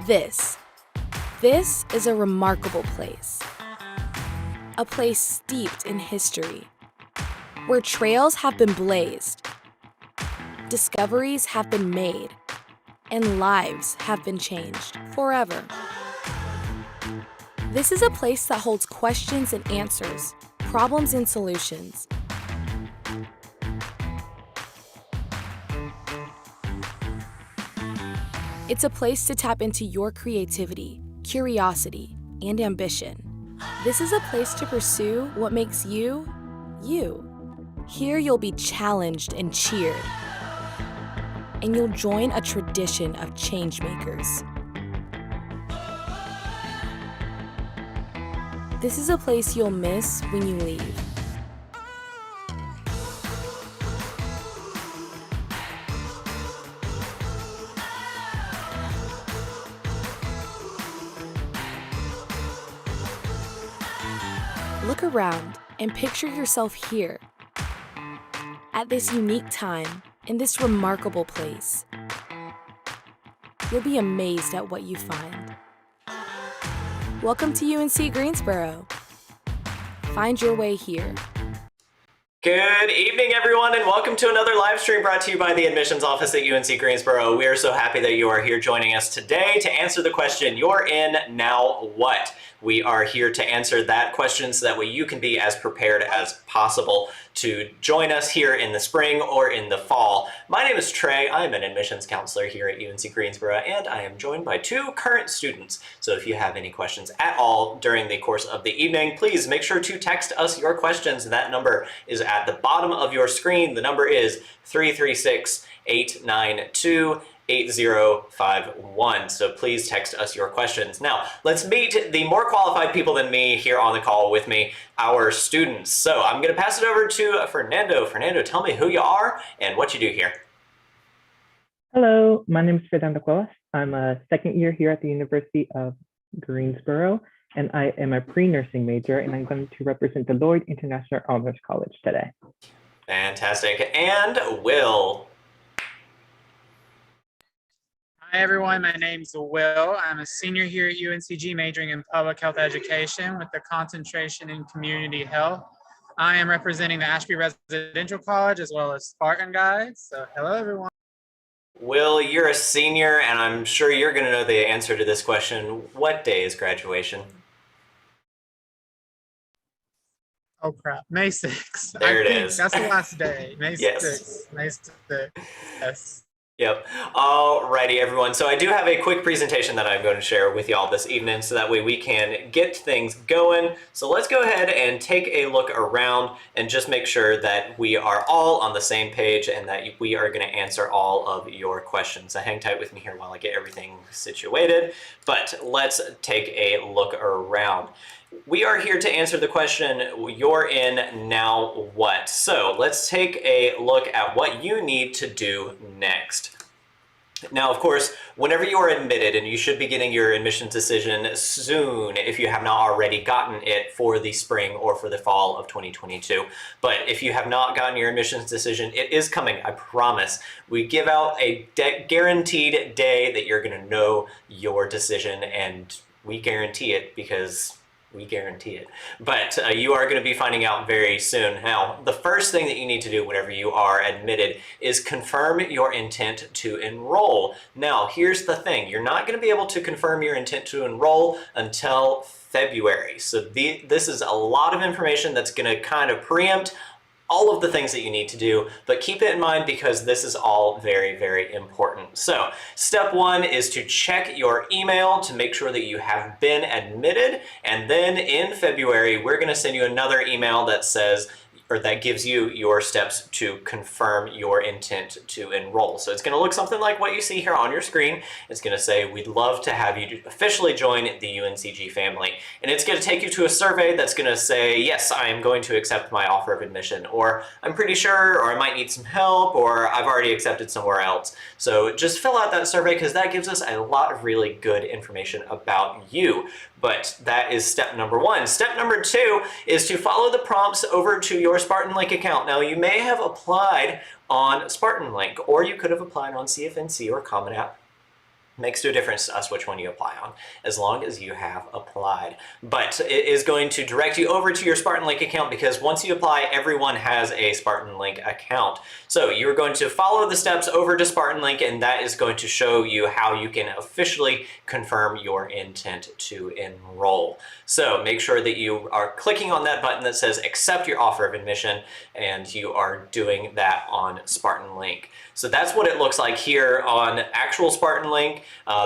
This. This is a remarkable place. A place steeped in history, where trails have been blazed, discoveries have been made, and lives have been changed forever. This is a place that holds questions and answers, problems and solutions. It's a place to tap into your creativity, curiosity, and ambition. This is a place to pursue what makes you, you. Here you'll be challenged and cheered, and you'll join a tradition of changemakers. This is a place you'll miss when you leave. Look around and picture yourself here, at this unique time, in this remarkable place. You'll be amazed at what you find. Welcome to UNC Greensboro. Find your way here. Good evening, everyone, and welcome to another live stream brought to you by the admissions office at UNC Greensboro. We are so happy that you are here joining us today to answer the question, you're in, now what? We are here to answer that question so that way you can be as prepared as possible to join us here in the spring or in the fall. My name is Trey. I'm an admissions counselor here at UNC Greensboro, and I am joined by two current students. So if you have any questions at all during the course of the evening, please make sure to text us your questions. That number is at the bottom of your screen. The number is 336-892-8051. So please text us your questions. Now, let's meet the more qualified people than me here on the call with me, our students. So I'm going to pass it over to Fernando. Fernando, tell me who you are and what you do here. Hello, my name is Fernando Cuevas. I'm a second year here at the University of Greensboro, and I am a pre-nursing major, and I'm going to represent the Lloyd International Honors College today. Fantastic. And Will. Hi everyone, my name's Will. I'm a senior here at UNCG majoring in public health education with a concentration in community health. I am representing the Ashby Residential College as well as Spartan Guys. So hello everyone. Will, you're a senior and I'm sure you're going to know the answer to this question. What day is graduation? Oh crap, May 6th. There it is. That's the last day, May 6th. Yes. May 6th, yes. Yep. Alrighty, everyone. So I do have a quick presentation that I'm going to share with y'all this evening so that way we can get things going. So let's go ahead and take a look around and just make sure that we are all on the same page and that we are going to answer all of your questions. So hang tight with me here while I get everything situated, but let's take a look around. We are here to answer the question, you're in, now what? So let's take a look at what you need to do next. Now, of course, whenever you are admitted, and you should be getting your admissions decision soon if you have not already gotten it for the spring or for the fall of 2022. But if you have not gotten your admissions decision, it is coming, I promise. We give out a guaranteed day that you're going to know your decision, and we guarantee it because we guarantee it. But you are going to be finding out very soon. Now, the first thing that you need to do whenever you are admitted is confirm your intent to enroll. Now, here's the thing. You're not going to be able to confirm your intent to enroll until February. So this is a lot of information that's going to kind of preempt all of the things that you need to do, but keep it in mind because this is all very, very important. So step one is to check your email to make sure that you have been admitted. And then in February, we're going to send you another email that says, or that gives you your steps to confirm your intent to enroll. So it's going to look something like what you see here on your screen. It's going to say, we'd love to have you officially join the UNCG family. And it's going to take you to a survey that's going to say, yes, I am going to accept my offer of admission, or I'm pretty sure, or I might need some help, or I've already accepted somewhere else. So just fill out that survey because that gives us a lot of really good information about you. But that is step number one. Step number two is to follow the prompts over to your Spartan Link account. Now, you may have applied on Spartan Link, or you could have applied on CFNC or Common App. Makes no difference to us which one you apply on, as long as you have applied. But it is going to direct you over to your Spartan Link account, because once you apply, everyone has a Spartan Link account. So you're going to follow the steps over to Spartan Link, and that is going to show you how you can officially confirm your intent to enroll. So make sure that you are clicking on that button that says accept your offer of admission, and you are doing that on Spartan Link. So that's what it looks like here on actual Spartan Link.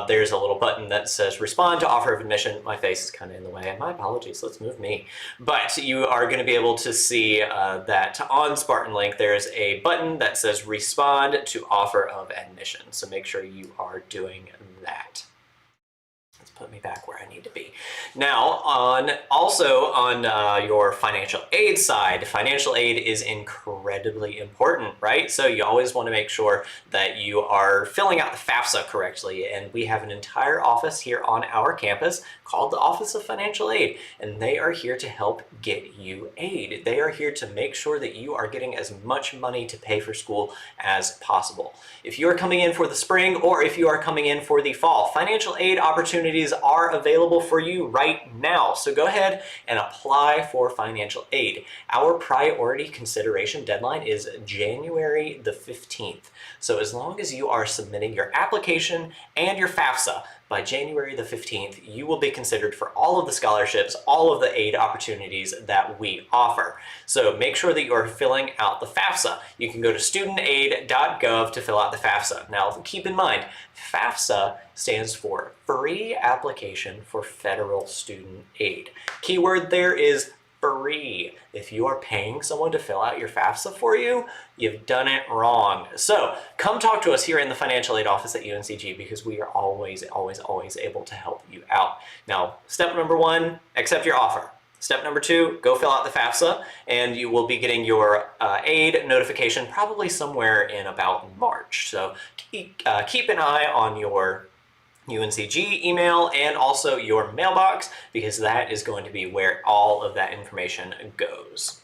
There's a little button that says respond to offer of admission. My face is kind of in the way, my apologies, let's move me. But you are going to be able to see that on Spartan Link there's a button that says respond to offer of admission. So make sure you are doing that. Put me back where I need to be. Now, also on your financial aid side, financial aid is incredibly important, right? So you always want to make sure that you are filling out the FAFSA correctly, and we have an entire office here on our campus called the Office of Financial Aid, and they are here to help get you aid. They are here to make sure that you are getting as much money to pay for school as possible. If you are coming in for the spring, or if you are coming in for the fall, financial aid opportunities are available for you right now. So go ahead and apply for financial aid. Our priority consideration deadline is January the 15th. So as long as you are submitting your application and your FAFSA by January the 15th, you will be considered for all of the scholarships, all of the aid opportunities that we offer. So make sure that you are filling out the FAFSA. You can go to studentaid.gov to fill out the FAFSA. Now keep in mind, FAFSA stands for Free Application for Federal Student Aid. Keyword there is free. If you are paying someone to fill out your FAFSA for you, you've done it wrong. So come talk to us here in the financial aid office at UNCG, because we are always able to help you out. Now, step number 1, accept your offer. Step number 2, go fill out the FAFSA, and you will be getting your aid notification probably somewhere in about March. So keep an eye on your UNCG email and also your mailbox, because that is going to be where all of that information goes.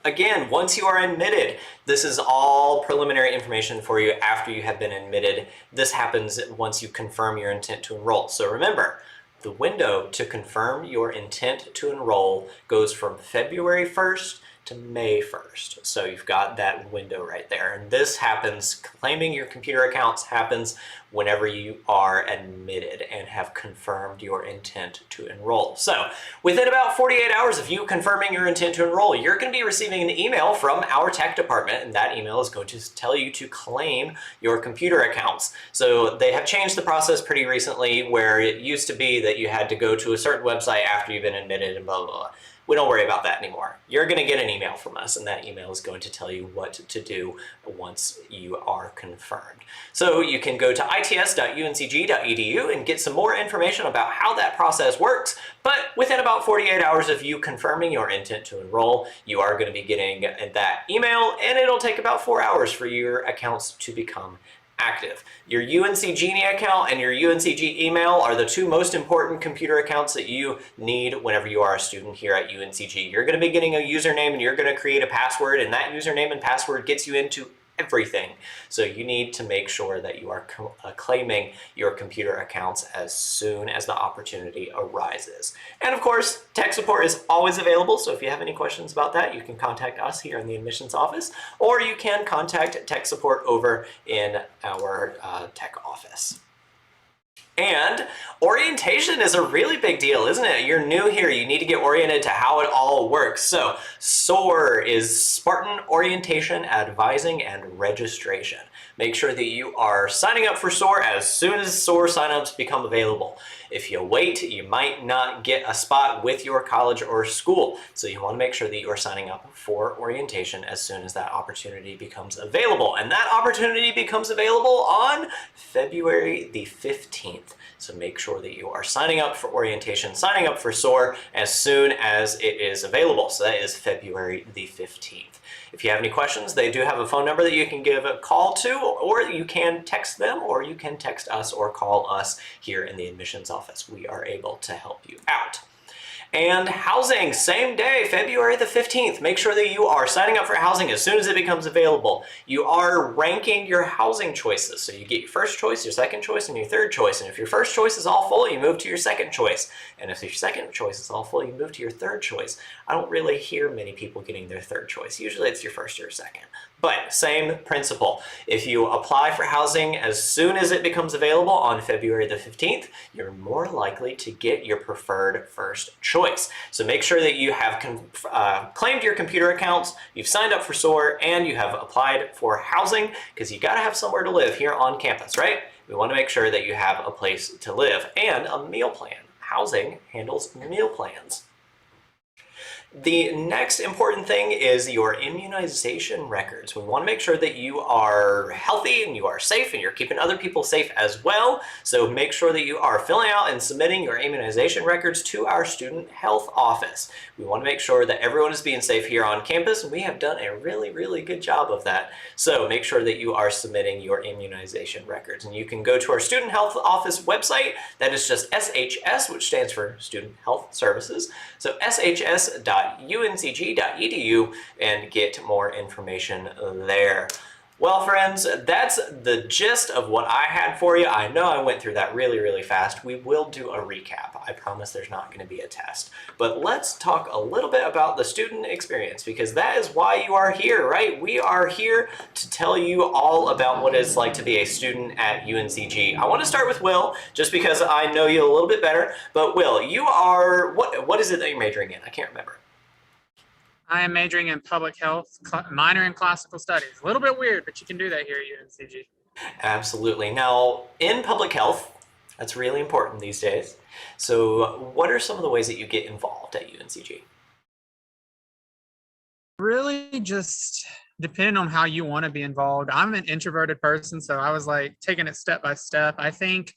Again, once you are admitted, this is all preliminary information for you after you have been admitted. This happens once you confirm your intent to enroll. So remember, the window to confirm your intent to enroll goes from February 1st to May 1st. So you've got that window right there. And this happens, claiming your computer accounts happens whenever you are admitted and have confirmed your intent to enroll. So within about 48 hours of you confirming your intent to enroll, you're going to be receiving an email from our tech department, and that email is going to tell you to claim your computer accounts. So they have changed the process pretty recently, where it used to be that you had to go to a certain website after you've been admitted and blah, blah, blah. We don't worry about that anymore. You're going to get an email from us, and that email is going to tell you what to do once you are confirmed. So you can go to its.uncg.edu and get some more information about how that process works. But within about 48 hours of you confirming your intent to enroll, you are going to be getting that email, and it'll take about 4 hours for your accounts to become active. Your UNC Genie account and your UNCG email are the 2 most important computer accounts that you need whenever you are a student here at UNCG. You're going to be getting a username, and you're going to create a password, and that username and password gets you into everything. So you need to make sure that you are claiming your computer accounts as soon as the opportunity arises. And of course, tech support is always available. So if you have any questions about that, you can contact us here in the admissions office, or you can contact tech support over in our tech office. And orientation is a really big deal, isn't it? You're new here, you need to get oriented to how it all works. So SOAR is Spartan Orientation, Advising, and Registration. Make sure that you are signing up for SOAR as soon as SOAR signups become available. If you wait, you might not get a spot with your college or school. So you want to make sure that you are signing up for orientation as soon as that opportunity becomes available. And that opportunity becomes available on February the 15th. So make sure that you are signing up for orientation, signing up for SOAR as soon as it is available. So that is February the 15th. If you have any questions, they do have a phone number that you can give a call to, or you can text them, or you can text us or call us here in the admissions office. We are able to help you out. And housing, same day, February the 15th. Make sure that you are signing up for housing as soon as it becomes available. You are ranking your housing choices. So you get your first choice, your second choice, and your third choice. And if your first choice is all full, you move to your second choice. And if your second choice is all full, you move to your third choice. I don't really hear many people getting their third choice. Usually it's your first or your second. But same principle. If you apply for housing as soon as it becomes available on February the 15th, you're more likely to get your preferred first choice. So make sure that you have claimed your computer accounts, you've signed up for SOAR, and you have applied for housing, because you gotta have somewhere to live here on campus, right? We wanna make sure that you have a place to live and a meal plan. Housing handles meal plans. The next important thing is your immunization records. We want to make sure that you are healthy and you are safe and you're keeping other people safe as well. So make sure that you are filling out and submitting your immunization records to our student health office. We want to make sure that everyone is being safe here on campus, and we have done a really, really good job of that. So make sure that you are submitting your immunization records. And you can go to our student health office website. That is just SHS, which stands for Student Health Services. So shs.uncg.edu and get more information there. Well, friends, that's the gist of what I had for you. I know I went through that really, really fast. We will do a recap. I promise there's not going to be a test. But let's talk a little bit about the student experience, because that is why you are here, right? We are here to tell you all about what it's like to be a student at UNCG. I want to start with Will, just because I know you a little bit better. But Will, you are, what is it that you're majoring in? I can't remember. I am majoring in public health, minor in classical studies. A little bit weird, but you can do that here at UNCG. Absolutely. Now, in public health, that's really important these days. So what are some of the ways that you get involved at UNCG? Really just depending on how you want to be involved. I'm an introverted person, so I was like taking it step by step. I think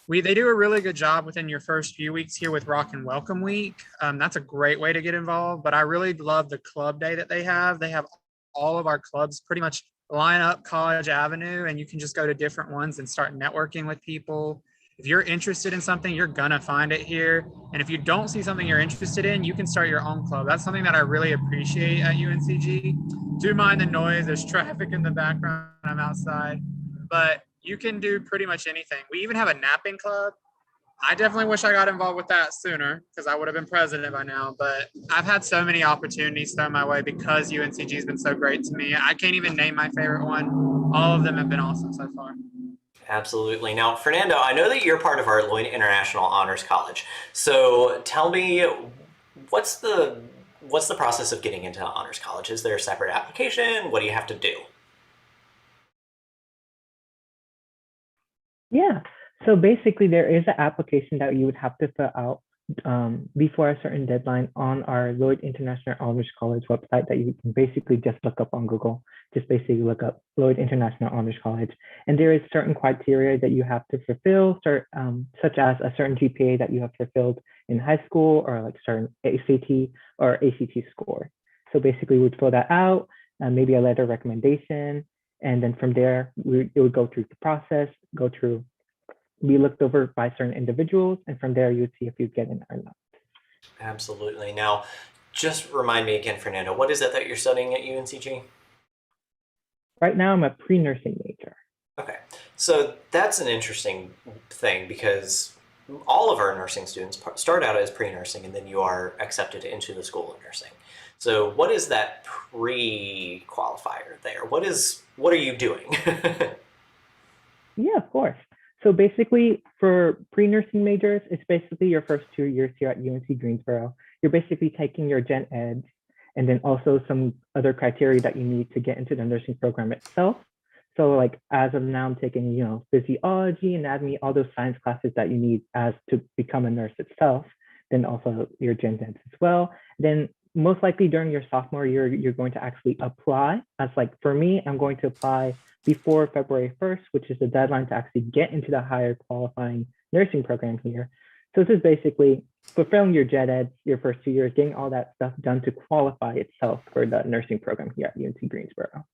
they do a really good job within your first few weeks here with Rock and Welcome Week. That's a great way to get involved, but I really love the club day that they have. They have all of our clubs pretty much line up College Avenue, and you can just go to different ones and start networking with people. If you're interested in something, you're gonna find it here. And if you don't see something you're interested in, you can start your own club. That's something that I really appreciate at UNCG. Do mind the noise, there's traffic in the background, I'm outside, but you can do pretty much anything. We even have a napping club. I definitely wish I got involved with that sooner, because I would have been president by now, but I've had so many opportunities thrown my way because UNCG has been so great to me. I can't even name my favorite one. All of them have been awesome so far. Absolutely. Now, Fernando, I know that you're part of our Lloyd International Honors College. So tell me, what's the process of getting into Honors College? Is there a separate application? What do you have to do? Yeah. So basically, there is an application that you would have to fill out before a certain deadline on our Lloyd International Honors College website that you can basically just look up on Google. Just basically look up Lloyd International Honors College. And there is certain criteria that you have to fulfill, such as a certain GPA that you have fulfilled in high school, or like certain SAT or ACT score. So basically, we'd fill that out, maybe a letter of recommendation. And then from there, it would go through the process, be looked over by certain individuals, and from there you'd see if you get in or not. Absolutely. Now, just remind me again, Fernando, what is it that you're studying at UNCG? Right now, I'm a pre-nursing major. Okay, so that's an interesting thing, because all of our nursing students start out as pre-nursing, and then you are accepted into the School of Nursing. So what is that pre-qualifier there? What are you doing? Yeah, of course. So basically, for pre-nursing majors, it's basically your first 2 years here at UNC Greensboro. You're basically taking your gen eds, and then also some other criteria that you need to get into the nursing program itself. So like as of now, I'm taking, physiology, anatomy, all those science classes that you need as to become a nurse itself. Then also your gen eds as well. Then most likely during your sophomore year, you're going to actually apply. As like for me, I'm going to apply before February 1st, which is the deadline to actually get into the higher qualifying nursing program here. So this is basically fulfilling your gen eds, your first 2 years, getting all that stuff done to qualify itself for the nursing program here at UNC Greensboro.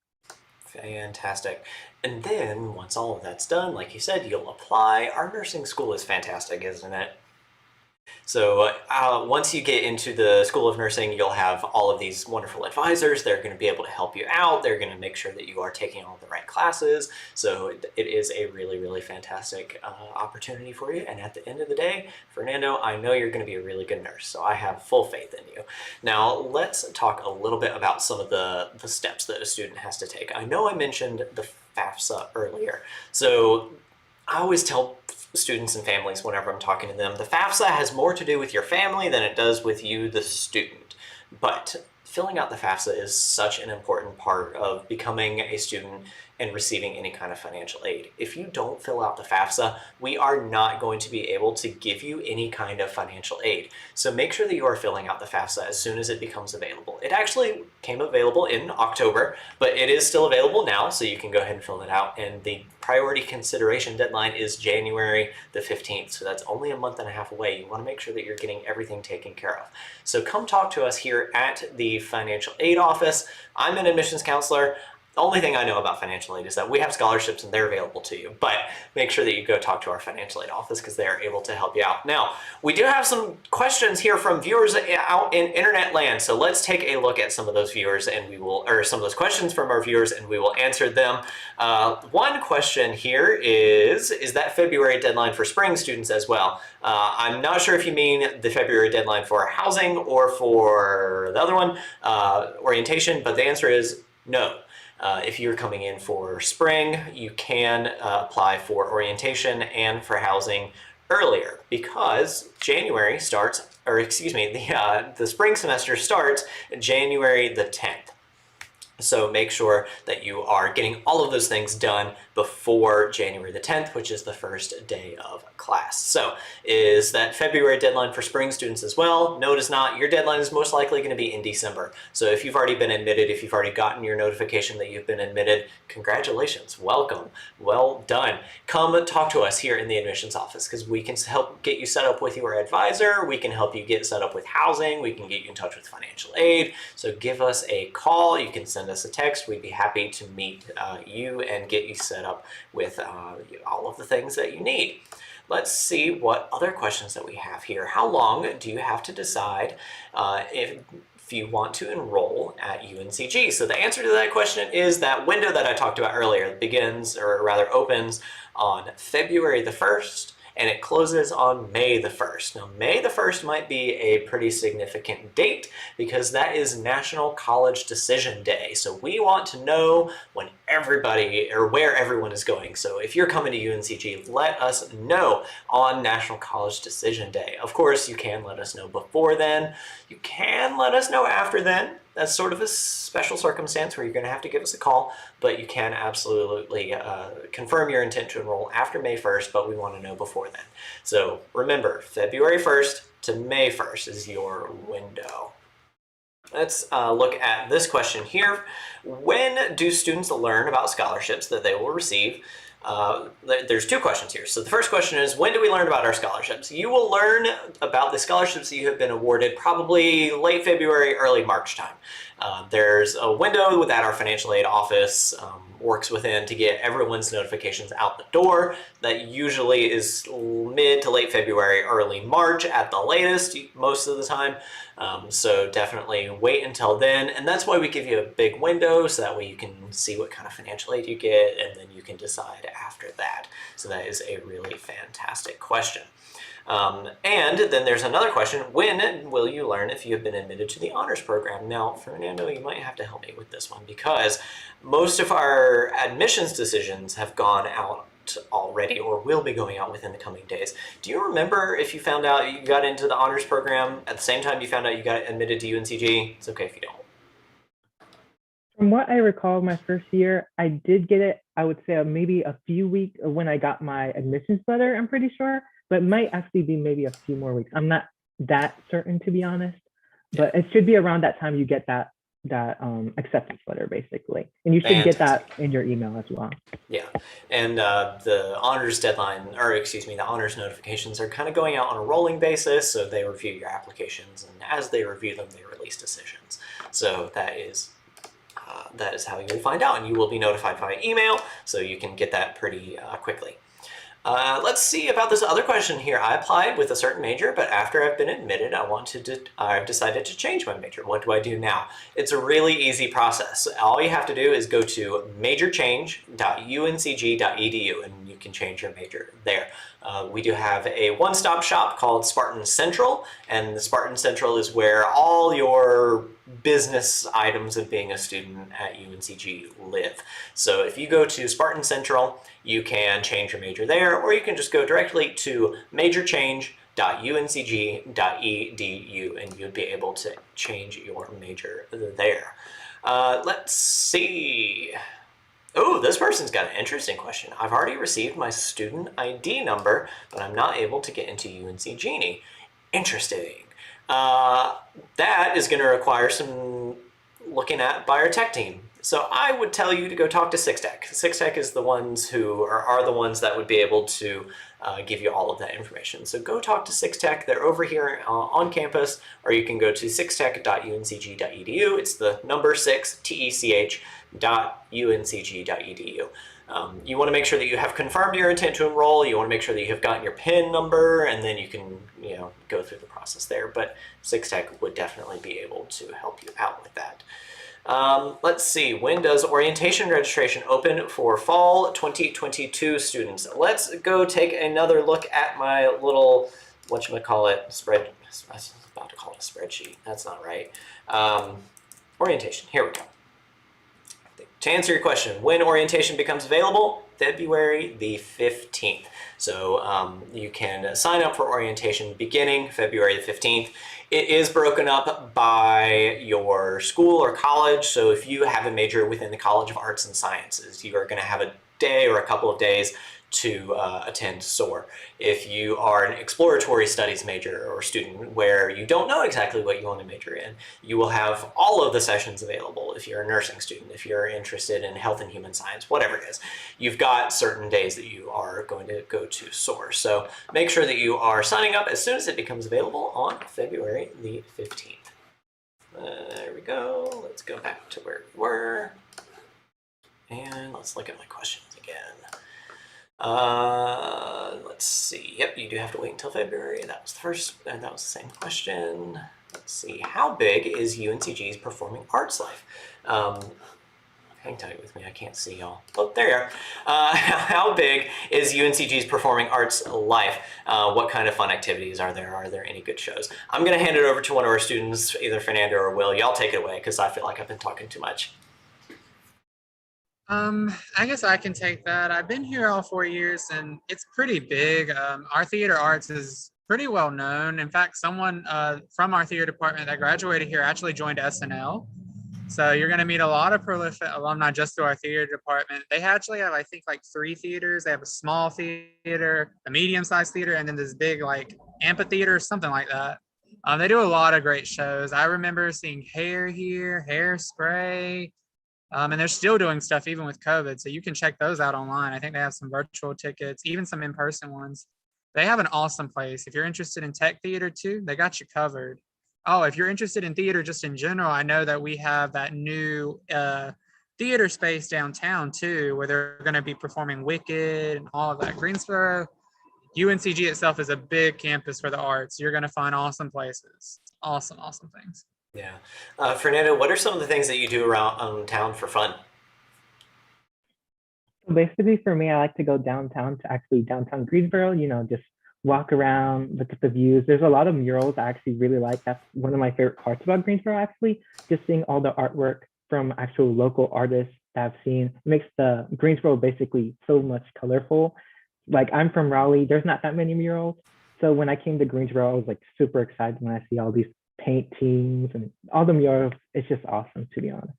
Fantastic. And then once all of that's done, like you said, you'll apply. Our nursing school is fantastic, isn't it? So once you get into the School of Nursing, you'll have all of these wonderful advisors. They're going to be able to help you out. They're going to make sure that you are taking all the right classes. So it is a really, really fantastic opportunity for you. And at the end of the day, Fernando, I know you're going to be a really good nurse. So I have full faith in you. Now, let's talk a little bit about some of the steps that a student has to take. I know I mentioned the FAFSA earlier. So I always tell students and families whenever I'm talking to them, the FAFSA has more to do with your family than it does with you, the student. But filling out the FAFSA is such an important part of becoming a student and receiving any kind of financial aid. If you don't fill out the FAFSA, we are not going to be able to give you any kind of financial aid. So make sure that you are filling out the FAFSA as soon as it becomes available. It actually came available in October, but it is still available now, so you can go ahead and fill it out. And the priority consideration deadline is January the 15th, so that's only a month and a half away. You want to make sure that you're getting everything taken care of. So come talk to us here at the financial aid office. I'm an admissions counselor. The only thing I know about financial aid is that we have scholarships and they're available to you, but make sure that you go talk to our financial aid office because they are able to help you out. Now, we do have some questions here from viewers out in internet land, so let's take a look at some of those viewers and we will, or some of those questions from our viewers, and we will answer them. One question here is that February deadline for spring students as well? I'm not sure if you mean the February deadline for housing or for the other one, orientation, but the answer is no. If you're coming in for spring, you can apply for orientation and for housing earlier because January starts, or excuse me, the spring semester starts January the 10th. So make sure that you are getting all of those things done before January the 10th, which is the first day of class. So is that February deadline for spring students as well? No, it is not. Your deadline is most likely going to be in December. So if you've already been admitted, if you've already gotten your notification that you've been admitted, congratulations, welcome, well done. Come talk to us here in the admissions office because we can help get you set up with your advisor. We can help you get set up with housing. We can get you in touch with financial aid. So give us a call. You can send us a text. We'd be happy to meet you and get you set up with all of the things that you need. Let's see what other questions that we have here. How long do you have to decide if you want to enroll at UNCG? So the answer to that question is that window that I talked about earlier begins, or rather opens, on February the 1st and it closes on May the 1st. Now, May the 1st might be a pretty significant date because that is National College Decision Day. So we want to know when everybody, or where everyone is going. So if you're coming to UNCG, let us know on National College Decision Day. Of course, you can let us know before then. You can let us know after then. That's sort of a special circumstance where you're going to have to give us a call, but you can absolutely confirm your intent to enroll after May 1st, but we want to know before then. So remember, February 1st to May 1st is your window. Let's look at this question here. When do students learn about scholarships that they will receive? There's two questions here. So the first question is, when do we learn about our scholarships? You will learn about the scholarships that you have been awarded probably late February, early March time. There's a window that our financial aid office works within to get everyone's notifications out the door. That usually is mid to late February, early March at the latest, most of the time. So definitely wait until then. And that's why we give you a big window, so that way you can see what kind of financial aid you get, and then you can decide after that. So that is a really fantastic question. And then there's another question, when will you learn if you have been admitted to the honors program? Now, Fernando, you might have to help me with this one because most of our admissions decisions have gone out already or will be going out within the coming days. Do you remember if you found out you got into the honors program at the same time you found out you got admitted to UNCG? It's okay if you don't. From what I recall, my first year, I did get it, I would say maybe a few weeks when I got my admissions letter, I'm pretty sure, but it might actually be maybe a few more weeks. I'm not that certain, to be honest, but it should be around that time you get that acceptance letter, basically. And you should get that in your email as well. Yeah, and the honors deadline, or excuse me, the honors notifications are kind of going out on a rolling basis, so they review your applications, and as they review them, they release decisions. So that is how you will find out, and you will be notified via email, so you can get that pretty quickly. Let's see about this other question here. I applied with a certain major, but after I've been admitted, I've decided to change my major. What do I do now? It's a really easy process. All you have to do is go to majorchange.uncg.edu and you can change your major there. We do have a one-stop shop called Spartan Central, and the Spartan Central is where all your business items of being a student at UNCG live. So if you go to Spartan Central, you can change your major there, or you can just go directly to majorchange.uncg.edu and you'd be able to change your major there. Let's see. Oh, this person's got an interesting question. I've already received my student ID number, but I'm not able to get into UNC Genie. Interesting. That is going to require some looking at by our tech team. So I would tell you to go talk to Six Tech. Six Tech is the ones who are the ones that would be able to give you all of that information. So go talk to Six Tech. They're over here on campus, or you can go to sixtech.uncg.edu. It's the number 6tech.uncg.edu. You want to make sure that you have confirmed your intent to enroll. You want to make sure that you have gotten your PIN number, and then you can, go through the process there. But Six Tech would definitely be able to help you out with that. Let's see, when does orientation registration open for fall 2022 students? Let's go take another look at my little, spread. I was about to call it a spreadsheet. That's not right. Orientation, here we go. To answer your question, when orientation becomes available, February the 15th. So you can sign up for orientation beginning February the 15th. It is broken up by your school or college. So if you have a major within the College of Arts and Sciences, you are going to have a day or a couple of days to attend SOAR. If you are an exploratory studies major or student where you don't know exactly what you want to major in, you will have all of the sessions available. If you're a nursing student, if you're interested in health and human science, whatever it is, you've got certain days that you are going to go to SOAR. So make sure that you are signing up as soon as it becomes available on February the 15th. There we go. Let's go back to where we were. And let's look at my questions again. Let's see. Yep, you do have to wait until February. That was the first, and that was the same question. Let's see. How big is UNCG's Performing Arts Life? Hang tight with me. I can't see y'all. Oh, there you are. How big is UNCG's Performing Arts Life? What kind of fun activities are there? Are there any good shows? I'm going to hand it over to one of our students, either Fernando or Will. Y'all take it away because I feel like I've been talking too much. I guess I can take that. I've been here all 4 years and it's pretty big. Our theater arts is pretty well known. In fact, someone from our theater department that graduated here actually joined SNL. So you're going to meet a lot of prolific alumni just through our theater department. They actually have, I think, like 3 theaters. They have a small theater, a medium-sized theater, and then this big like amphitheater, something like that. They do a lot of great shows. I remember seeing Hair here, Hairspray. And they're still doing stuff even with COVID. So you can check those out online. I think they have some virtual tickets, even some in-person ones. They have an awesome place. If you're interested in tech theater too, they got you covered. Oh, if you're interested in theater just in general, I know that we have that new theater space downtown too, where they're going to be performing Wicked and all of that. Greensboro, UNCG itself is a big campus for the arts. You're going to find awesome places, awesome things. Yeah. Fernando, what are some of the things that you do around town for fun? Basically, for me, I like to go downtown to actually downtown Greensboro, just walk around, look at the views. There's a lot of murals I actually really like. That's one of my favorite parts about Greensboro, actually, just seeing all the artwork from actual local artists that I've seen. It makes the Greensboro basically so much colorful. Like, I'm from Raleigh, there's not that many murals. So when I came to Greensboro, I was like super excited when I see all these paintings and all the murals. It's just awesome, to be honest.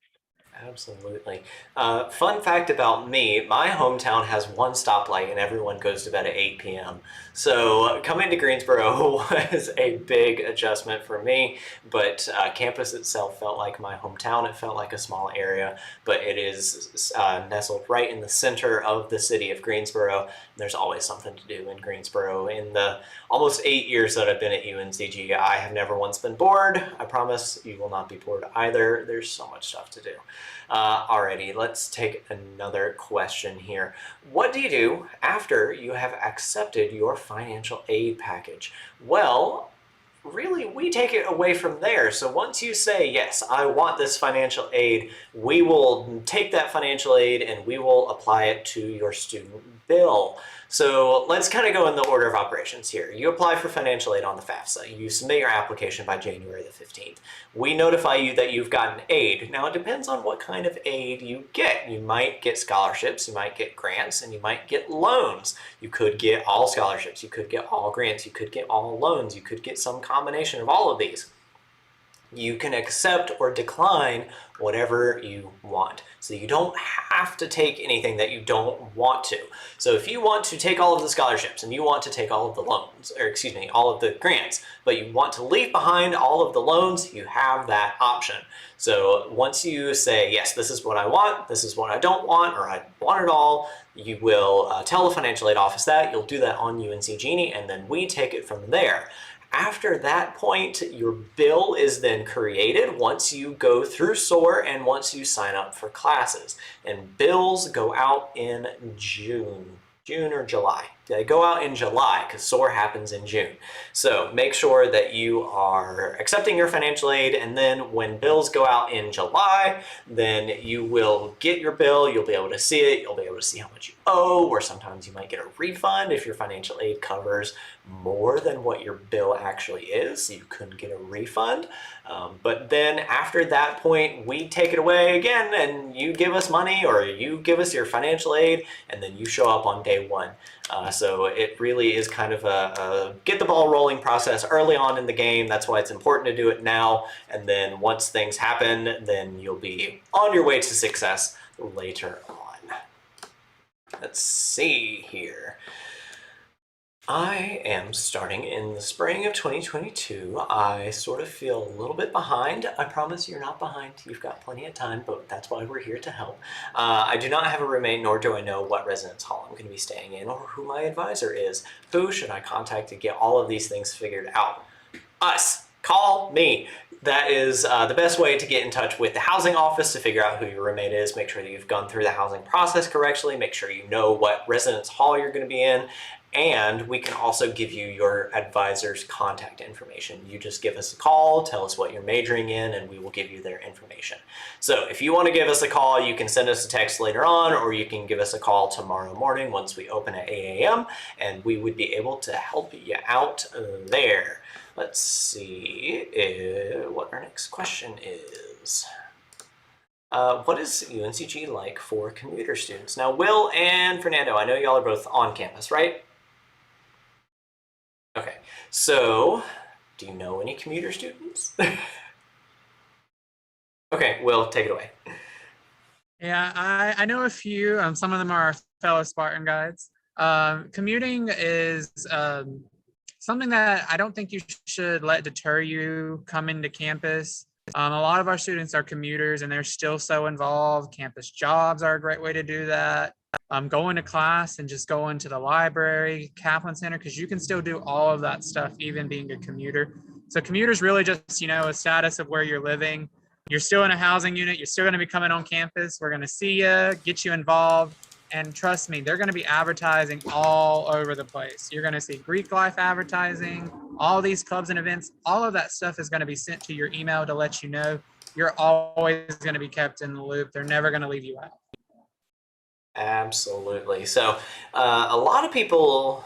Absolutely. Fun fact about me, my hometown has one stoplight and everyone goes to bed at 8 p.m. So coming to Greensboro was a big adjustment for me, but campus itself felt like my hometown. It felt like a small area, but it is nestled right in the center of the city of Greensboro. There's always something to do in Greensboro. In the almost 8 years that I've been at UNCG, I have never once been bored. I promise you will not be bored either. There's so much stuff to do. Alrighty, let's take another question here. What do you do after you have accepted your financial aid package? Well, really, we take it away from there. So once you say, yes, I want this financial aid, we will take that financial aid and we will apply it to your student bill. So let's kind of go in the order of operations here. You apply for financial aid on the FAFSA. You submit your application by January the 15th. We notify you that you've gotten aid. Now it depends on what kind of aid you get. You might get scholarships, you might get grants, and you might get loans. You could get all scholarships, you could get all grants, you could get all loans, you could get some combination of all of these. You can accept or decline whatever you want. So you don't have to take anything that you don't want to. So if you want to take all of the scholarships and you want to take all of the loans, or excuse me, all of the grants, but you want to leave behind all of the loans, you have that option. So once you say, yes, this is what I want, this is what I don't want, or I want it all, you will tell the financial aid office that. You'll do that on UNCG, and then we take it from there. After that point, your bill is then created once you go through SOAR and once you sign up for classes. And bills go out in June or July. They go out in July because SOAR happens in June. So make sure that you are accepting your financial aid, and then when bills go out in July, then you will get your bill, you'll be able to see it, you'll be able to see how much you owe, or sometimes you might get a refund if your financial aid covers more than what your bill actually is. You couldn't get a refund. But then after that point, we take it away again and you give us money, or you give us your financial aid, and then you show up on day one. So it really is kind of a get the ball rolling process early on in the game. That's why it's important to do it now. And then once things happen, then you'll be on your way to success later on. Let's see here. I am starting in the spring of 2022. I sort of feel a little bit behind. I promise you're not behind. You've got plenty of time, but that's why we're here to help. I do not have a roommate, nor do I know what residence hall I'm going to be staying in or who my advisor is. Who should I contact to get all of these things figured out? Us. Call me. That is the best way to get in touch with the housing office to figure out who your roommate is. Make sure that you've gone through the housing process correctly. Make sure you know what residence hall you're going to be in. And we can also give you your advisor's contact information. You just give us a call, tell us what you're majoring in, and we will give you their information. So if you want to give us a call, you can send us a text later on, or you can give us a call tomorrow morning once we open at 8 a.m. and we would be able to help you out there. Let's see what our next question is. What is UNCG like for commuter students? Now, Will and Fernando, I know y'all are both on campus, right? Okay, so do you know any commuter students? Okay, Will, take it away. Yeah, I know a few. Some of them are fellow Spartan guides. Commuting is something that I don't think you should let deter you coming to campus. A lot of our students are commuters and they're still so involved. Campus jobs are a great way to do that. Going to class and just going to the library, Kaplan Center, because you can still do all of that stuff, even being a commuter. So commuter is really just, you know, a status of where you're living. You're still in a housing unit. You're still going to be coming on campus. We're going to see you, get you involved. And trust me, they're going to be advertising all over the place. You're going to see Greek life advertising, all these clubs and events. All of that stuff is going to be sent to your email to let you know. You're always going to be kept in the loop. They're never going to leave you out. Absolutely. So a lot of people,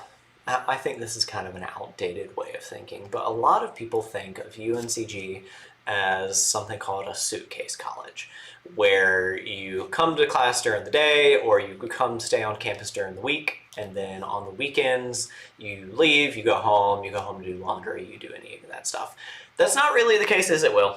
I think this is kind of an outdated way of thinking, but a lot of people think of UNCG as something called a suitcase college, where you come to class during the day or you come stay on campus during the week, and then on the weekends you leave, you go home to do laundry, you do any of that stuff. That's not really the case, is it, Will?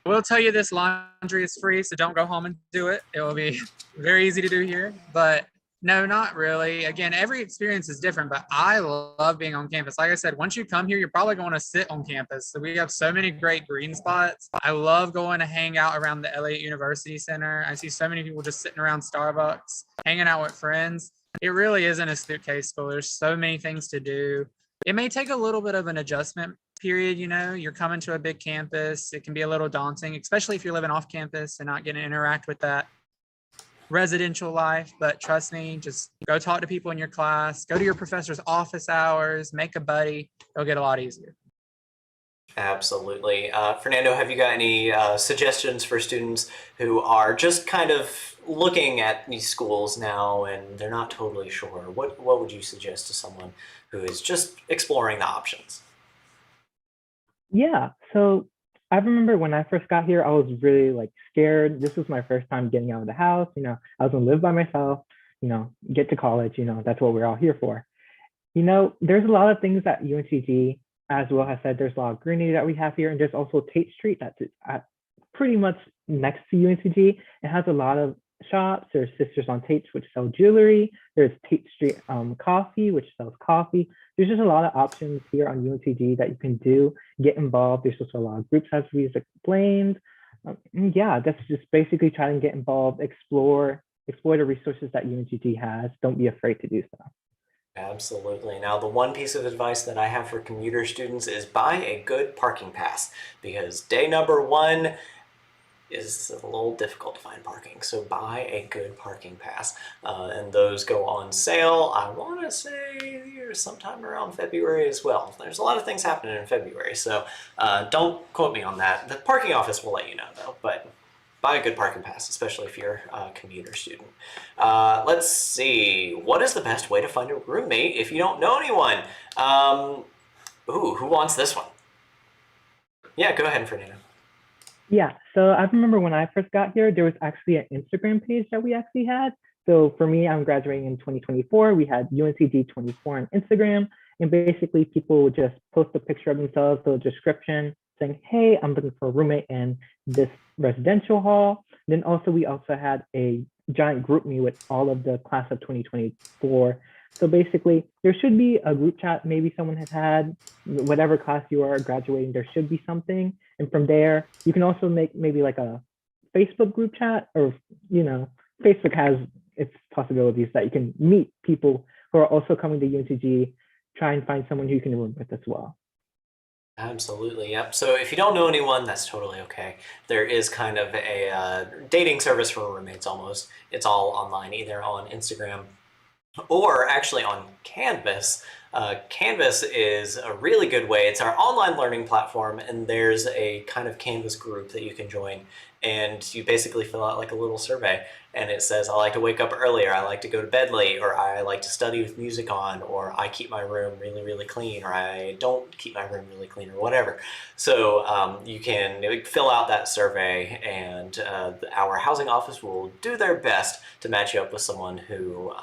I will tell you this, laundry is free, so don't go home and do it. It will be very easy to do here, but no, not really. Again, every experience is different, but I love being on campus. Like I said, once you come here, you're probably going to sit on campus. So we have so many great green spots. I love going to hang out around the Elliott University Center. I see so many people just sitting around Starbucks, hanging out with friends. It really isn't a suitcase school. There's so many things to do. It may take a little bit of an adjustment period, you're coming to a big campus. It can be a little daunting, especially if you're living off campus and not getting to interact with that residential life. But trust me, just go talk to people in your class, go to your professor's office hours, make a buddy. It'll get a lot easier. Absolutely. Fernando, have you got any suggestions for students who are just kind of looking at these schools now and they're not totally sure? What would you suggest to someone who is just exploring the options? Yeah, so I remember when I first got here, I was really like scared. This was my first time getting out of the house. I was gonna live by myself, get to college, that's what we're all here for. There's a lot of things at UNCG, as Will has said, there's a lot of greenery that we have here, and there's also Tate Street that's pretty much next to UNCG. It has a lot of shops. There's Sisters on Tate, which sell jewelry. There's Tate Street Coffee, which sells coffee. There's just a lot of options here on UNCG that you can do, get involved. There's also a lot of groups, as we've explained. Yeah, that's just basically trying to get involved, explore the resources that UNCG has. Don't be afraid to do so. Absolutely. Now, the one piece of advice that I have for commuter students is buy a good parking pass, because day number one is a little difficult to find parking. So buy a good parking pass. And those go on sale, I want to say sometime around February as well. There's a lot of things happening in February, so don't quote me on that. The parking office will let you know though, but buy a good parking pass, especially if you're a commuter student. Let's see, what is the best way to find a roommate if you don't know anyone? Who wants this one? Yeah, go ahead, Fernando. Yeah, so I remember when I first got here, there was actually an Instagram page that we actually had. So for me, I'm graduating in 2024. We had UNCG 24 on Instagram, and basically people would just post a picture of themselves, a description saying, hey, I'm looking for a roommate in this residential hall. Then also, we also had a giant group me with all of the class of 2024. So basically, there should be a group chat. Maybe someone has had, whatever class you are graduating, there should be something. And from there, you can also make maybe like a Facebook group chat, or, Facebook has its possibilities that you can meet people who are also coming to UNCG, try and find someone who you can room with as well. Absolutely, yep. So if you don't know anyone, that's totally okay. There is kind of a dating service for roommates almost. It's all online, either on Instagram or actually on Canvas. Canvas is a really good way. It's our online learning platform, and there's a kind of Canvas group that you can join, and you basically fill out like a little survey, and it says, I like to wake up early, or I like to go to bed late, or I like to study with music on, or I keep my room really, really clean, or I don't keep my room really clean, or whatever. So you can fill out that survey, and our housing office will do their best to match you up with someone who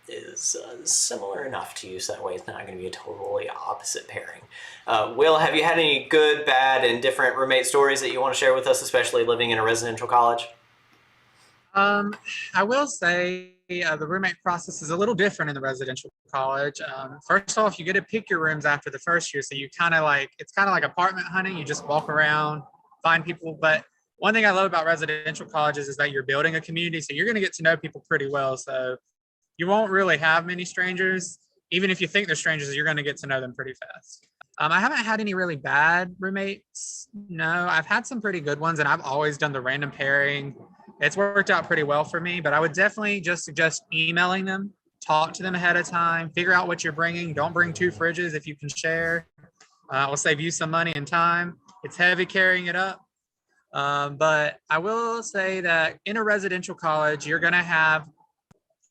is similar enough to you, so that way it's not going to be a totally opposite pairing. Will, have you had any good, bad, and different roommate stories that you want to share with us, especially living in a residential college? I will say the roommate process is a little different in the residential college. First off, you get to pick your rooms after the first year, so you it's kind of like apartment hunting. You just walk around, find people. But one thing I love about residential colleges is that you're building a community, so you're going to get to know people pretty well. So you won't really have many strangers. Even if you think they're strangers, you're going to get to know them pretty fast. I haven't had any really bad roommates. No, I've had some pretty good ones, and I've always done the random pairing. It's worked out pretty well for me, but I would definitely just suggest emailing them, talk to them ahead of time, figure out what you're bringing. Don't bring 2 fridges if you can share. It will save you some money and time. It's heavy carrying it up. But I will say that in a residential college, you're going to have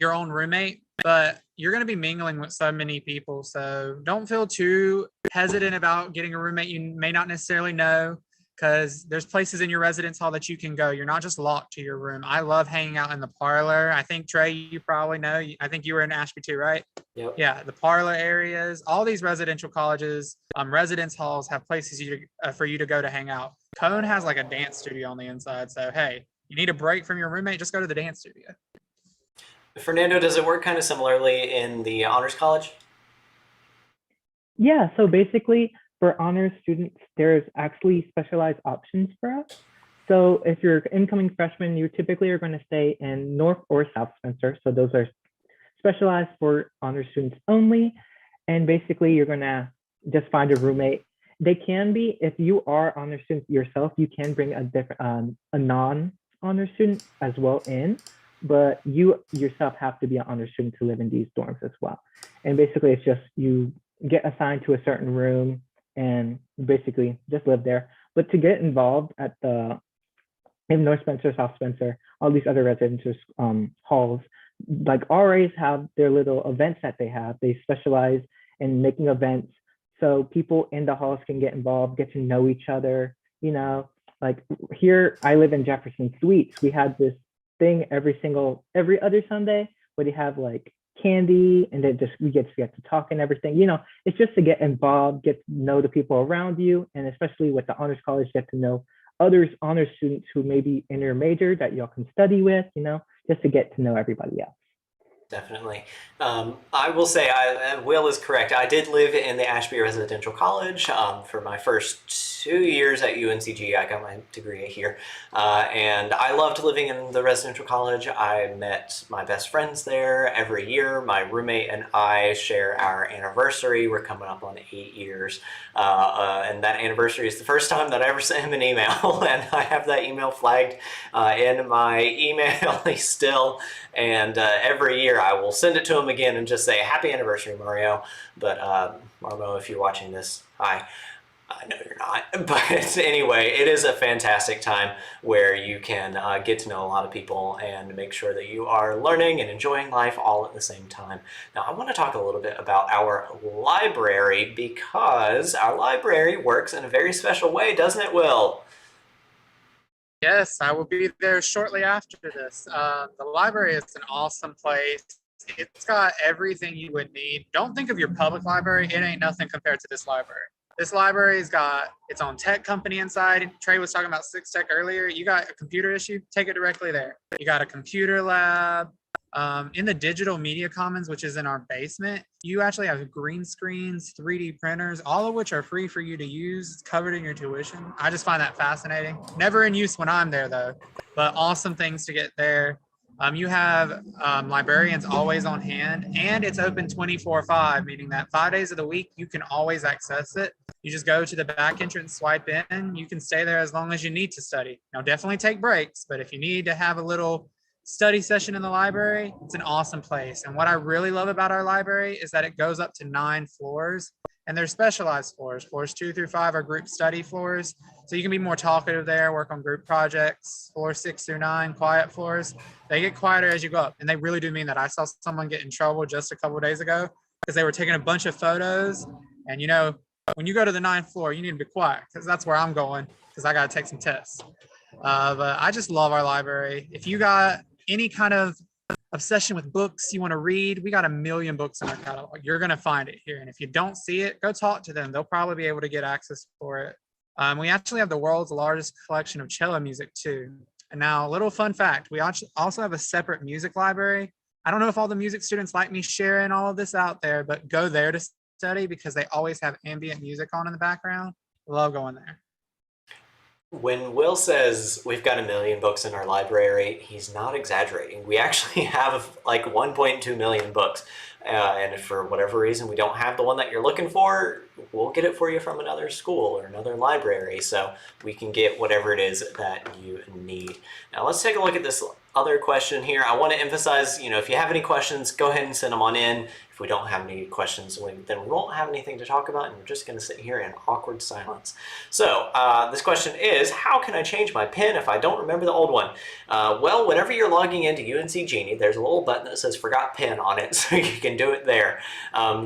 your own roommate, but you're going to be mingling with so many people. So don't feel too hesitant about getting a roommate you may not necessarily know, because there's places in your residence hall that you can go. You're not just locked to your room. I love hanging out in the parlor. I think, Trey, you probably know. I think you were in Ashby too, right? Yep. Yeah, the parlor areas. All these residential colleges, residence halls have places for you to go to hang out. Cone has like a dance studio on the inside. So, hey, you need a break from your roommate, just go to the dance studio. Fernando, does it work kind of similarly in the honors college? Yeah, so basically for honors students, there's actually specialized options for us. So if you're incoming freshman, you typically are going to stay in North or South Spencer. So those are specialized for honors students only. And basically you're going to just find a roommate. They can be. If you are honor student yourself, you can bring a different a non-honor student as well in, but you yourself have to be an honor student to live in these dorms as well. And basically it's just you get assigned to a certain room and basically just live there. But to get involved at the in North Spencer, South Spencer, all these other residential halls, like RAs have their little events that they have. They specialize in making events so people in the halls can get involved, get to know each other. You know, like here, I live in Jefferson Suites. We had this thing every other Sunday where they have like candy and then just we get to talk and everything. You know, it's just to get involved, get to know the people around you, and especially with the honors college, get to know others honor students who may be in your major that y'all can study with, you know, just to get to know everybody else. Definitely. I will say, Will is correct. I did live in the Ashby Residential College for my first 2 years at UNCG. I got my degree here. And I loved living in the residential college. I met my best friends there every year. My roommate and I share our anniversary. We're coming up on 8 years. And that anniversary is the first time that I ever sent him an email. And I have that email flagged in my email still. And every year I will send it to him again and just say, happy anniversary, Mario. But Marmo, if you're watching this, hi. I know you're not. But anyway, it is a fantastic time where you can get to know a lot of people and make sure that you are learning and enjoying life all at the same time. Now, I want to talk a little bit about our library because our library works in a very special way, doesn't it, Will? Yes, I will be there shortly after this. The library is an awesome place. It's got everything you would need. Don't think of your public library. It ain't nothing compared to this library. This library's got its own tech company inside. Trey was talking about Six Tech earlier. You got a computer issue, take it directly there. You got a computer lab. In the digital media commons, which is in our basement, you actually have green screens, 3D printers, all of which are free for you to use. It's covered in your tuition. I just find that fascinating. Never in use when I'm there though, but awesome things to get there. You have librarians always on hand, and it's open 24/5, meaning that 5 days of the week, you can always access it. You just go to the back entrance, swipe in, you can stay there as long as you need to study. Now definitely take breaks, but if you need to have a little study session in the library, it's an awesome place. And what I really love about our library is that it goes up to 9 floors, and they're specialized floors. Floors 2 through 5 are group study floors, so you can be more talkative there, work on group projects. Floors 6 through 9, quiet floors. They get quieter as you go up, and they really do mean that. I saw someone get in trouble just a couple of days ago because they were taking a bunch of photos, and you know, when you go to the 9th floor, you need to be quiet because that's where I'm going because I got to take some tests. But I just love our library. If you got any kind of obsession with books you want to read, we got 1 million books in our catalog. You're going to find it here. And if you don't see it, go talk to them. They'll probably be able to get access for it. We actually have the world's largest collection of cello music too. And now a little fun fact, we also have a separate music library. I don't know if all the music students like me sharing all of this out there, but go there to study because they always have ambient music on in the background. Love going there. When Will says we've got 1 million books in our library, he's not exaggerating. We actually have like 1.2 million books. And if for whatever reason we don't have the one that you're looking for, we'll get it for you from another school or another library. So we can get whatever it is that you need. Now let's take a look at this other question here. I want to emphasize, if you have any questions, go ahead and send them on in. If we don't have any questions, then we won't have anything to talk about and we're just going to sit here in awkward silence. So this question is, how can I change my PIN if I don't remember the old one? Well, whenever you're logging into UNCG, there's a little button that says forgot PIN on it, so you can do it there.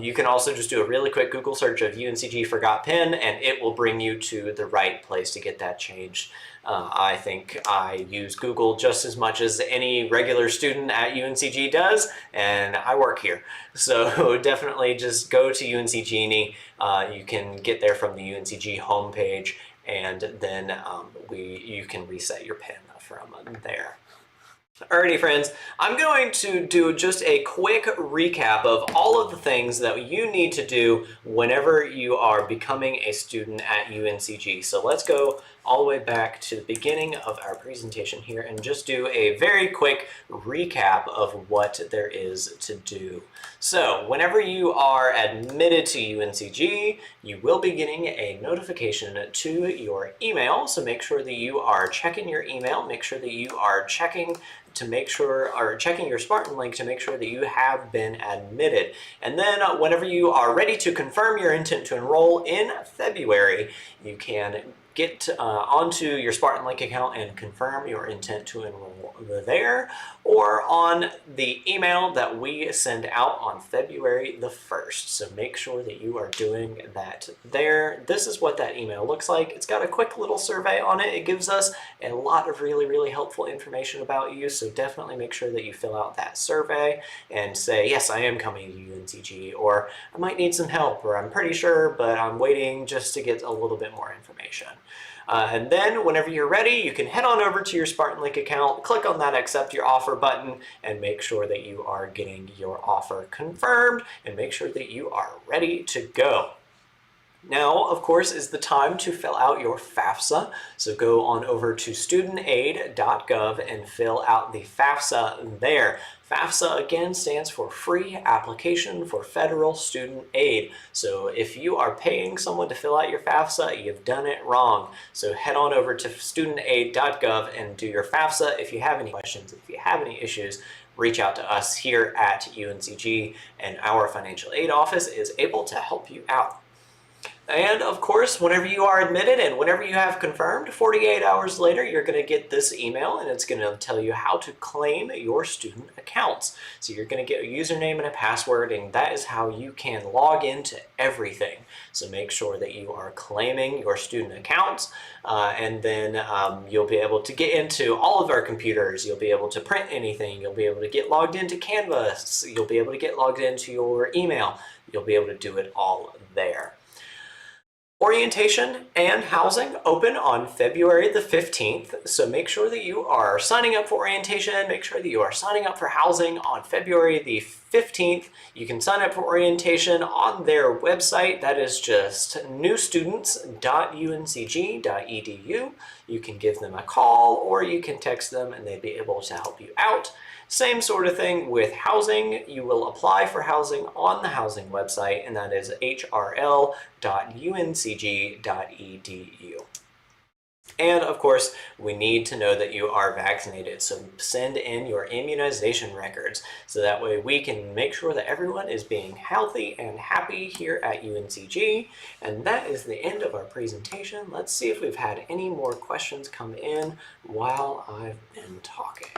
You can also just do a really quick Google search of UNCG forgot PIN and it will bring you to the right place to get that changed. I think I use Google just as much as any regular student at UNCG does, and I work here. So definitely just go to UNCG. You can get there from the UNCG homepage, and then you can reset your PIN from there. Alrighty friends, I'm going to do just a quick recap of all of the things that you need to do whenever you are becoming a student at UNCG. So let's go all the way back to the beginning of our presentation here and just do a very quick recap of what there is to do. So whenever you are admitted to UNCG, you will be getting a notification to your email. So make sure that you are checking your email, make sure that you are checking your Spartan link to make sure that you have been admitted. And then whenever you are ready to confirm your intent to enroll in February, you can get onto your Spartan Link account and confirm your intent to enroll there, or on the email that we send out on February the 1st. So make sure that you are doing that there. This is what that email looks like. It's got a quick little survey on it. It gives us a lot of really helpful information about you. So definitely make sure that you fill out that survey and say, yes, I am coming to UNCG, or I might need some help, or I'm pretty sure, but I'm waiting just to get a little bit more information. And then whenever you're ready, you can head on over to your Spartan Link account, click on that accept your offer button, and make sure that you are getting your offer confirmed, and make sure that you are ready to go. Now, of course, is the time to fill out your FAFSA. So go on over to studentaid.gov and fill out the FAFSA there. FAFSA, again, stands for Free Application for Federal Student Aid. So if you are paying someone to fill out your FAFSA, you've done it wrong. So head on over to studentaid.gov and do your FAFSA. If you have any questions, if you have any issues, reach out to us here at UNCG, and our financial aid office is able to help you out. And of course, whenever you are admitted and whenever you have confirmed, 48 hours later, you're going to get this email, and it's going to tell you how to claim your student accounts. So you're going to get a username and a password, and that is how you can log into everything. So make sure that you are claiming your student accounts, and then you'll be able to get into all of our computers. You'll be able to print anything. You'll be able to get logged into Canvas. You'll be able to get logged into your email. You'll be able to do it all there. Orientation and housing open on February the 15th, so make sure that you are signing up for orientation, make sure that you are signing up for housing on February the 15th. You can sign up for orientation on their website. That is just newstudents.uncg.edu. You can give them a call or you can text them and they'd be able to help you out. Same sort of thing with housing. You will apply for housing on the housing website, and that is hrl.uncg.edu. And of course, we need to know that you are vaccinated, so send in your immunization records so that way we can make sure that everyone is being healthy and happy here at UNCG. And that is the end of our presentation. Let's see if we've had any more questions come in while I've been talking.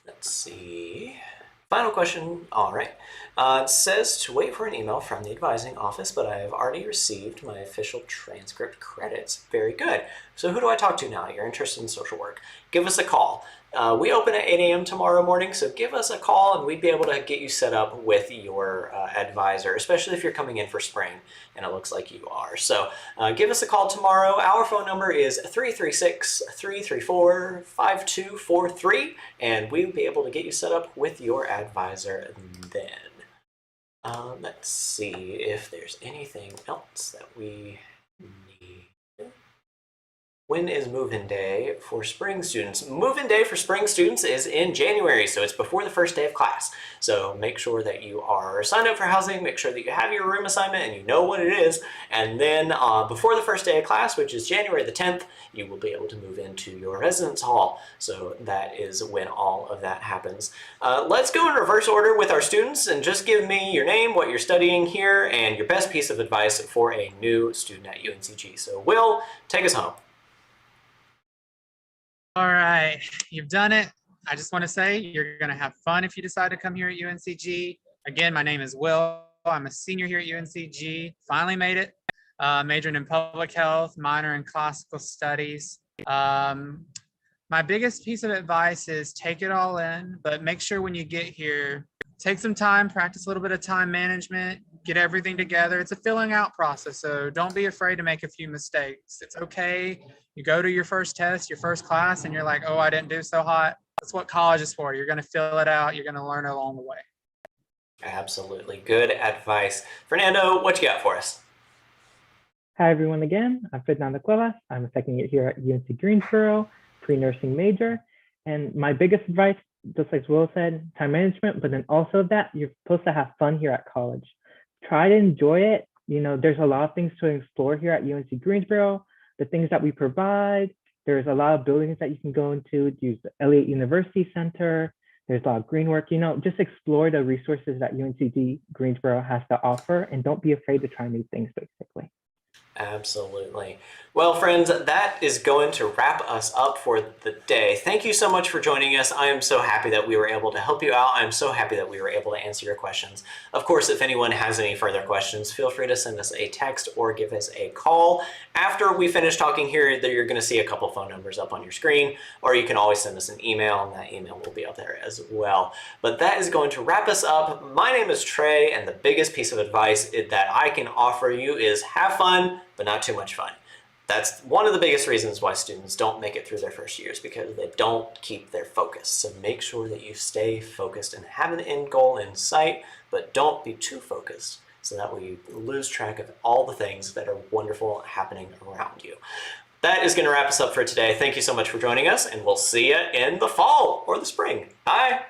Let's see. Final question. All right. It says to wait for an email from the advising office, but I have already received my official transcript credits. Very good. So who do I talk to now? You're interested in social work. Give us a call. We open at 8 a.m. tomorrow morning, so give us a call and we'd be able to get you set up with your advisor, especially if you're coming in for spring, and it looks like you are. So give us a call tomorrow. Our phone number is 336-334-5243, and we'll be able to get you set up with your advisor then. Let's see if there's anything else that we need. When is move-in day for spring students? Move-in day for spring students is in January, so it's before the first day of class. So make sure that you are signed up for housing, make sure that you have your room assignment and you know what it is, and then before the first day of class, which is January the 10th, you will be able to move into your residence hall. So that is when all of that happens. Let's go in reverse order with our students and just give me your name, what you're studying here, and your best piece of advice for a new student at UNCG. So Will, take us home. All right, you've done it. I just want to say you're going to have fun if you decide to come here at UNCG. Again, my name is Will. I'm a senior here at UNCG. Finally made it. Majoring in public health, minor in classical studies. My biggest piece of advice is take it all in, but make sure when you get here, take some time, practice a little bit of time management, get everything together. It's a filling out process, so don't be afraid to make a few mistakes. It's okay. You go to your first test, your first class, and you're like, oh, I didn't do so hot. That's what college is for. You're going to fill it out. You're going to learn along the way. Absolutely. Good advice. Fernando, what you got for us? Hi, everyone, again. I'm Fernando Cuevas. I'm a second year here at UNC Greensboro, pre-nursing major. And my biggest advice, just like Will said, time management, but then also that you're supposed to have fun here at college. Try to enjoy it. You know, there's a lot of things to explore here at UNC Greensboro, the things that we provide. There's a lot of buildings that you can go into, use the Elliott University Center. There's a lot of green work, you know, just explore the resources that UNCG Greensboro has to offer and don't be afraid to try new things, basically. Absolutely. Well, friends, that is going to wrap us up for the day. Thank you so much for joining us. I am so happy that we were able to help you out. I'm so happy that we were able to answer your questions. Of course, if anyone has any further questions, feel free to send us a text or give us a call. After we finish talking here, you're going to see a couple phone numbers up on your screen, or you can always send us an email, and that email will be up there as well. But that is going to wrap us up. My name is Trey, and the biggest piece of advice that I can offer you is have fun, but not too much fun. That's one of the biggest reasons why students don't make it through their first years, because they don't keep their focus. So make sure that you stay focused and have an end goal in sight, but don't be too focused so that way you lose track of all the things that are wonderful happening around you. That is going to wrap us up for today. Thank you so much for joining us, and we'll see you in the fall or the spring. Bye.